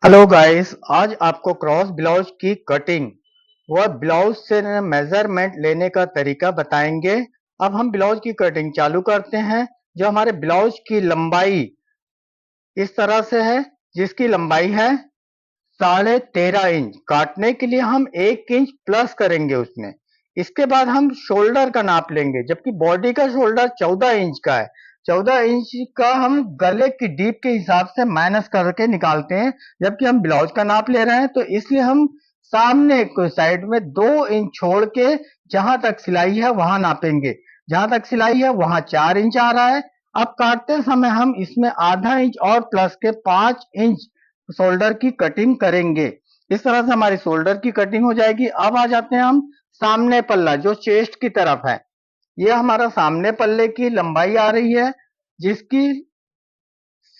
Hello guys, आज आपको cross blouse की कटिंग व ब्लाउज से मेजरमेंट लेने का तरीका बताएंगे। अब हम ब्लाउज की कटिंग चालू करते हैं। जो हमारे ब्लाउज की लंबाई इस तरह से है, जिसकी लंबाई है 13.5 इंच। काटने के लिए हम 1 इंच प्लस करेंगे उसमें। इसके बाद हम शोल्डर का नाप लेंगे, जबकि बॉडी का शोल्डर 14 इंच का है। 14 इंच का हम गले की डीप के हिसाब से माइनस करके निकालते हैं, जबकि हम ब्लाउज का नाप ले रहे हैं, तो इसलिए हम सामने को साइड में 2 इंच छोड़ के जहां तक सिलाई है वहां नापेंगे। जहां तक सिलाई है वहां 4 इंच आ रहा है। अब काटते समय हम इसमें आधा इंच और प्लस के 5 इंच शोल्डर की कटिंग करेंगे। इस तरह से हमारी शोल्डर की कटिंग हो जाएगी। अब आ जाते हैं हम सामने पल्ला, जो चेस्ट की तरफ है। ये हमारा सामने पल्ले की लंबाई आ रही है, जिसकी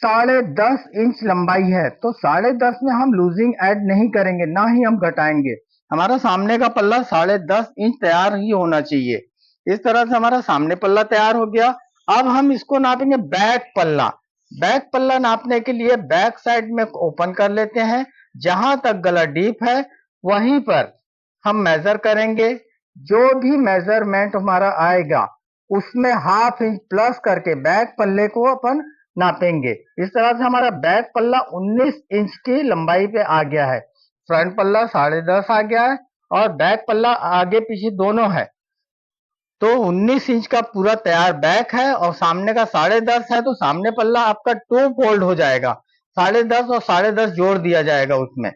10.5 इंच लंबाई है। तो 10.5 में हम लूजिंग ऐड नहीं करेंगे, ना ही हम घटाएंगे। हमारा सामने का पल्ला 10.5 इंच तैयार ही होना चाहिए। इस तरह से हमारा सामने पल्ला तैयार हो गया। अब हम इसको नापेंगे बैक पल्ला। बैक पल्ला नापने के लिए बैक साइड में ओपन कर लेते हैं। जहां तक गला डीप है वहीं पर हम मेजर करेंगे। जो भी मेजरमेंट हमारा आएगा उसमें हाफ इंच प्लस करके बैक पल्ले को अपन नापेंगे। इस तरह से हमारा बैक पल्ला 19 इंच की लंबाई पे आ गया है। फ्रंट पल्ला 10.5 आ गया है और बैक पल्ला आगे पीछे दोनों है। तो 19 इंच का पूरा तैयार बैक है और सामने का 10.5 है, तो सामने पल्ला आपका 2 फोल्ड हो जाएगा। 10.5 और 10.5 जोड़ दिया जाएगा उसमें।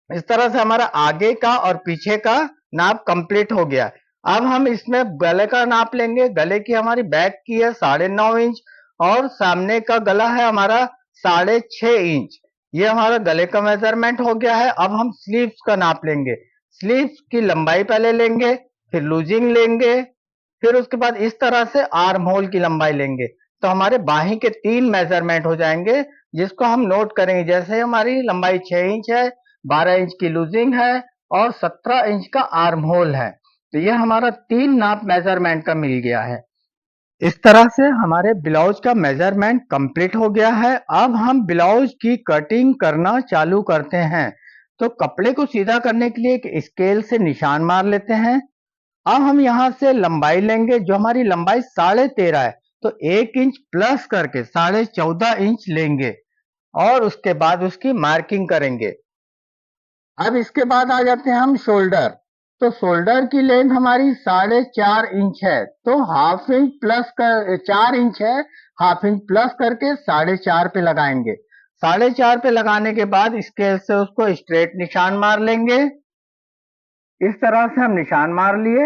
इस तरह से हमारा आगे का और पीछे का नाप कंप्लीट हो गया। अब हम इसमें गले का नाप लेंगे। गले की हमारी बैक की है 9.5 इंच और सामने का गला है हमारा 6.5 इंच। ये हमारा गले का मेजरमेंट हो गया है। अब हम स्लीव्स का नाप लेंगे। स्लीव्स की लंबाई पहले लेंगे, फिर लूजिंग लेंगे, फिर उसके बाद इस तरह से आर्म होल की लंबाई लेंगे। तो हमारे बाही के 3 मेजरमेंट हो जाएंगे, जिसको हम नोट करेंगे। जैसे हमारी लंबाई 6 इंच है, 12 इंच की लूजिंग है और 17 इंच का आर्म होल है। तो ये हमारा 3 नाप मेजरमेंट का मिल गया है। इस तरह से हमारे ब्लाउज का मेजरमेंट कंप्लीट हो गया है। अब हम ब्लाउज की कटिंग करना चालू करते हैं। तो कपड़े को सीधा करने के लिए एक स्केल से निशान मार लेते हैं। अब हम यहाँ से लंबाई लेंगे। जो हमारी लंबाई 13.5 है, तो 1 इंच प्लस करके 14.5 इंच लेंगे और उसके बाद उसकी मार्किंग करेंगे। अब इसके बाद आ जाते हैं हम शोल्डर। तो शोल्डर की लेंथ हमारी 4.5 इंच है, तो हाफ इंच प्लस कर 4 इंच है, हाफ इंच प्लस करके 4.5 पे लगाएंगे। 4.5 पे लगाने के बाद स्केल से उसको स्ट्रेट निशान मार लेंगे। इस तरह से हम निशान मार लिए।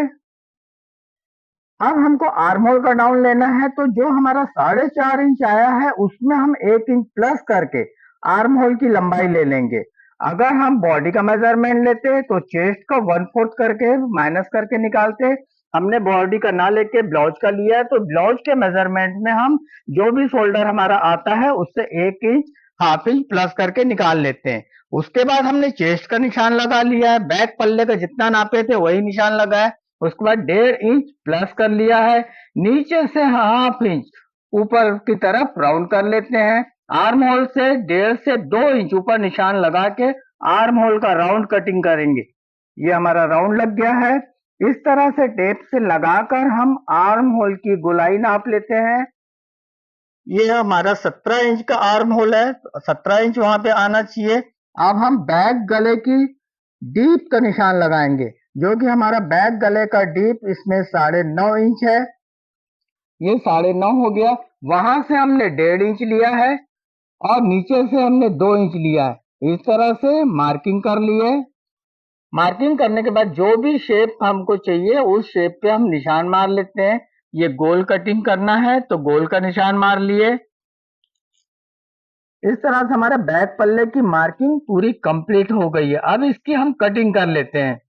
अब हमको आर्म होल का डाउन लेना है, तो जो हमारा 4.5 इंच आया है उसमें हम 1 इंच प्लस करके आर्म होल की लंबाई ले लेंगे। अगर हम बॉडी का मेजरमेंट लेते तो चेस्ट का 1/4 करके माइनस करके निकालते। हमने बॉडी का ना लेके ब्लाउज का लिया है, तो ब्लाउज के मेजरमेंट में हम जो भी शोल्डर हमारा आता है उससे 1 इंच हाफ इंच प्लस करके निकाल लेते हैं। उसके बाद हमने चेस्ट का निशान लगा लिया है। बैक पल्ले का जितना नापे थे वही निशान लगा है। उसके बाद 1.5 इंच प्लस कर लिया है। नीचे से हाफ इंच ऊपर की तरफ राउंड कर लेते हैं। आर्म होल से 1.5 से 2 इंच ऊपर निशान लगा के आर्म होल का राउंड कटिंग करेंगे। ये हमारा राउंड लग गया है। इस तरह से टेप से लगाकर हम आर्म होल की गोलाई नाप लेते हैं। ये हमारा 17 इंच का आर्म होल है, 17 इंच वहां पे आना चाहिए। अब हम बैक गले की डीप का निशान लगाएंगे, जो कि हमारा बैक गले का डीप इसमें 9.5 इंच है। ये 9.5 हो गया। वहां से हमने 1.5 इंच लिया है और नीचे से हमने 2 इंच लिया है। इस तरह से मार्किंग कर लिए। मार्किंग करने के बाद जो भी शेप हमको चाहिए उस शेप पे हम निशान मार लेते हैं। ये गोल कटिंग करना है तो गोल का निशान मार लिए। इस तरह से हमारे बैक पल्ले की मार्किंग पूरी कंप्लीट हो गई है। अब इसकी हम कटिंग कर लेते हैं।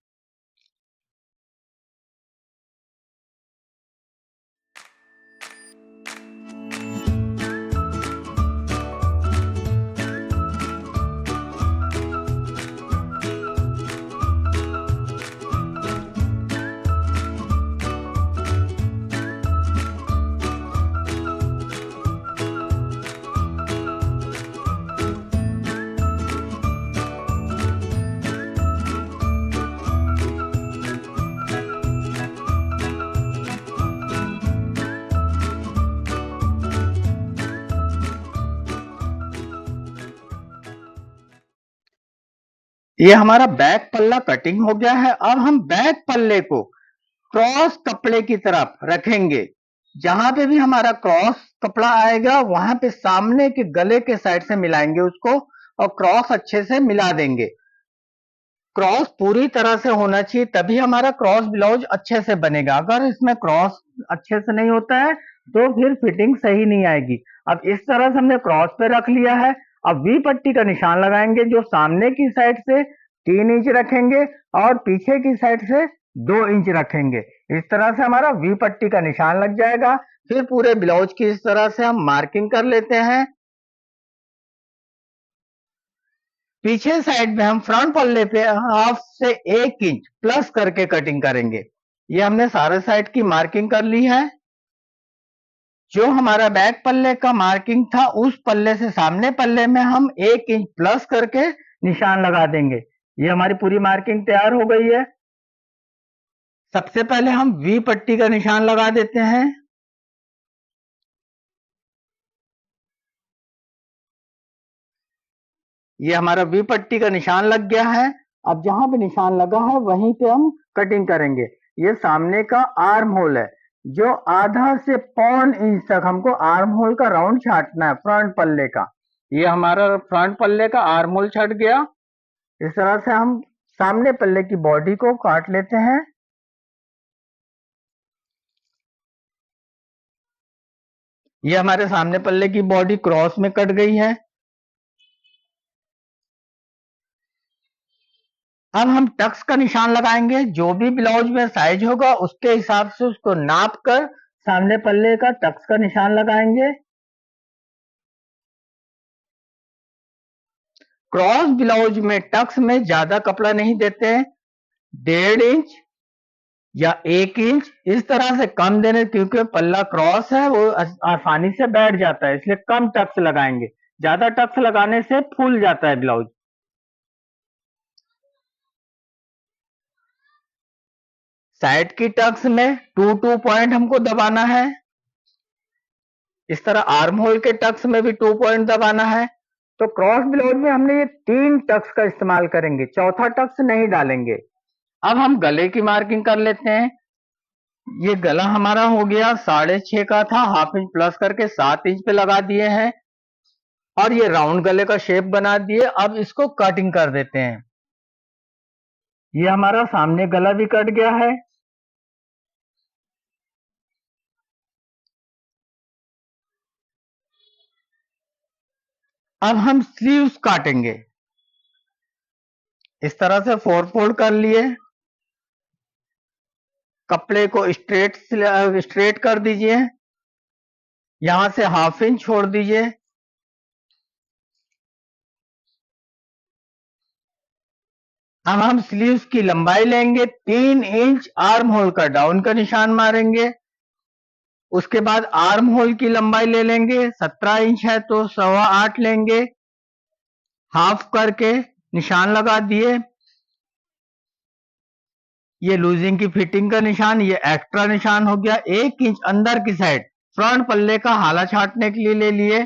ये हमारा बैक पल्ला कटिंग हो गया है। अब हम बैक पल्ले को क्रॉस कपड़े की तरफ रखेंगे। जहां पे भी हमारा क्रॉस कपड़ा आएगा वहां पे सामने के गले के साइड से मिलाएंगे उसको और क्रॉस अच्छे से मिला देंगे। क्रॉस पूरी तरह से होना चाहिए तभी हमारा क्रॉस ब्लाउज अच्छे से बनेगा। अगर इसमें क्रॉस अच्छे से नहीं होता है तो फिर फिटिंग सही नहीं आएगी। अब इस तरह से हमने क्रॉस पे रख लिया है। अब वी पट्टी का निशान लगाएंगे जो सामने की साइड से 3 इंच रखेंगे और पीछे की साइड से 2 इंच रखेंगे। इस तरह से हमारा वी पट्टी का निशान लग जाएगा। फिर पूरे ब्लाउज की इस तरह से हम मार्किंग कर लेते हैं। पीछे साइड में हम फ्रंट पल्ले पे हाफ से 1 इंच प्लस करके कटिंग करेंगे। ये हमने सारे साइड की मार्किंग कर ली है। जो हमारा बैक पल्ले का मार्किंग था उस पल्ले से सामने पल्ले में हम 1 इंच प्लस करके निशान लगा देंगे। ये हमारी पूरी मार्किंग तैयार हो गई है। सबसे पहले हम वी पट्टी का निशान लगा देते हैं। ये हमारा वी पट्टी का निशान लग गया है। अब जहां पे निशान लगा है वहीं पे हम कटिंग करेंगे। ये सामने का आर्म होल है जो आधा से 1.25 इंच तक हमको आर्म होल का राउंड छाटना है फ्रंट पल्ले का। ये हमारा फ्रंट पल्ले का आर्म होल छट गया। इस तरह से हम सामने पल्ले की बॉडी को काट लेते हैं। ये हमारे सामने पल्ले की बॉडी क्रॉस में कट गई है। अब हम टक्स का निशान लगाएंगे। जो भी ब्लाउज में साइज होगा उसके हिसाब से उसको नाप कर सामने पल्ले का टक्स का निशान लगाएंगे। क्रॉस ब्लाउज में टक्स में ज्यादा कपड़ा नहीं देते हैं। 1.5 इंच या 1 इंच इस तरह से कम देने, क्योंकि पल्ला क्रॉस है वो आसानी से बैठ जाता है, इसलिए कम टक्स लगाएंगे। ज्यादा टक्स लगाने से फूल जाता है ब्लाउज। साइड की टक्स में 2 पॉइंट हमको दबाना है। इस तरह आर्म होल के टक्स में भी 2 पॉइंट दबाना है। तो क्रॉस ब्लाउज में हमने ये 3 टक्स का इस्तेमाल करेंगे, चौथा टक्स नहीं डालेंगे। अब हम गले की मार्किंग कर लेते हैं। ये गला हमारा हो गया 6.5 का था, हाफ इंच प्लस करके 7 इंच पे लगा दिए हैं और ये राउंड गले का शेप बना दिए। अब इसको कटिंग कर देते हैं। ये हमारा सामने गला भी कट गया है। अब हम स्लीव्स काटेंगे। इस तरह से 4 फोल्ड कर लिए। कपड़े को स्ट्रेट कर दीजिए। यहां से हाफ इंच छोड़ दीजिए। अब हम स्लीव्स की लंबाई लेंगे 3 इंच, आर्म होल का डाउन का निशान मारेंगे। उसके बाद आर्म होल की लंबाई ले लेंगे, 17 इंच है तो 8.25 लेंगे। हाफ करके निशान लगा दिए। ये लूजिंग की फिटिंग का निशान, ये एक्स्ट्रा निशान हो गया। 1 इंच अंदर की साइड फ्रंट पल्ले का हाला छाटने के लिए ले लिए।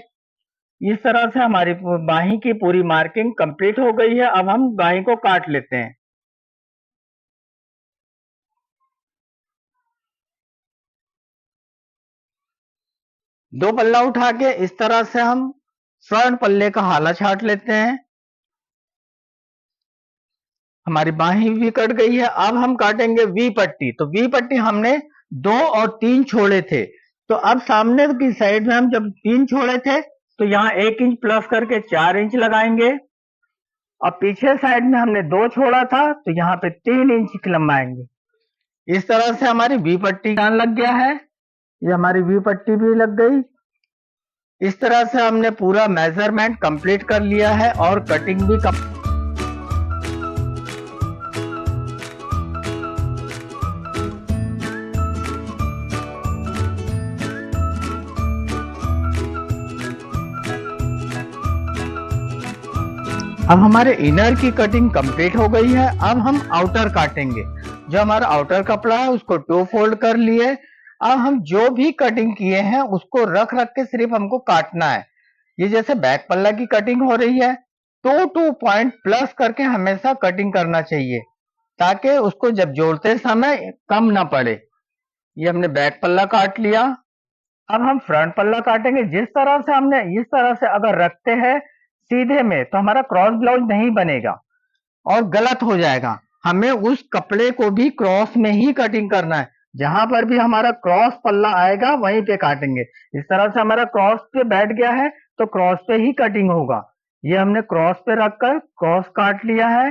इस तरह से हमारी बाही की पूरी मार्किंग कंप्लीट हो गई है। अब हम बाही को काट लेते हैं। दो पल्ला उठा के इस तरह से हम फ्रंट पल्ले का हाला छाट लेते हैं। हमारी बाही भी कट गई है। अब हम काटेंगे वी पट्टी। तो वी पट्टी हमने 2 और 3 छोड़े थे, तो अब सामने की साइड में हम जब 3 छोड़े थे तो यहाँ 1 इंच प्लस करके 4 इंच लगाएंगे और पीछे साइड में हमने 2 छोड़ा था तो यहाँ पे 3 इंच लंबाएंगे। इस तरह से हमारी वी पट्टी कान लग गया है। ये हमारी वी पट्टी भी लग गई। इस तरह से हमने पूरा मेजरमेंट कंप्लीट कर लिया है और कटिंग भी अब हमारे इनर की कटिंग कंप्लीट हो गई है। अब हम आउटर काटेंगे। जो हमारा आउटर कपड़ा है उसको 2 फोल्ड कर लिए। अब हम जो भी कटिंग किए हैं उसको रख रख के सिर्फ हमको काटना है। ये जैसे बैक पल्ला की कटिंग हो रही है टू पॉइंट प्लस करके हमेशा कटिंग करना चाहिए ताकि उसको जब जोड़ते समय कम ना पड़े। ये हमने बैक पल्ला काट लिया। अब हम फ्रंट पल्ला काटेंगे। जिस तरह से हमने इस तरह से अगर रखते हैं सीधे में तो हमारा क्रॉस ब्लाउज नहीं बनेगा और गलत हो जाएगा। हमें उस कपड़े को भी क्रॉस में ही कटिंग करना है। जहां पर भी हमारा क्रॉस पल्ला आएगा वहीं पे काटेंगे। इस तरह से हमारा क्रॉस पे बैठ गया है तो क्रॉस पे ही कटिंग होगा। ये हमने क्रॉस पे रखकर क्रॉस काट लिया है।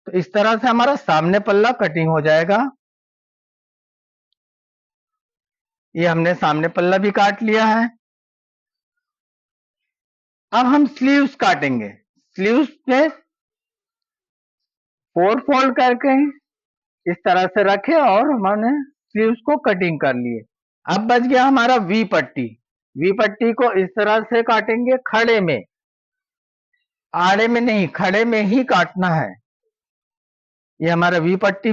तो इस तरह से हमारा सामने पल्ला कटिंग हो जाएगा। ये हमने सामने पल्ला भी काट लिया है। अब हम स्लीव्स काटेंगे। स्लीव्स पे 4 फोल्ड करके इस तरह से रखे और हमने स्लीव्स को कटिंग कर लिए। अब बच गया हमारा वी पट्टी। वी पट्टी को इस तरह से काटेंगे खड़े में, आड़े में नहीं, खड़े में ही काटना है। ये हमारा वी पट्टी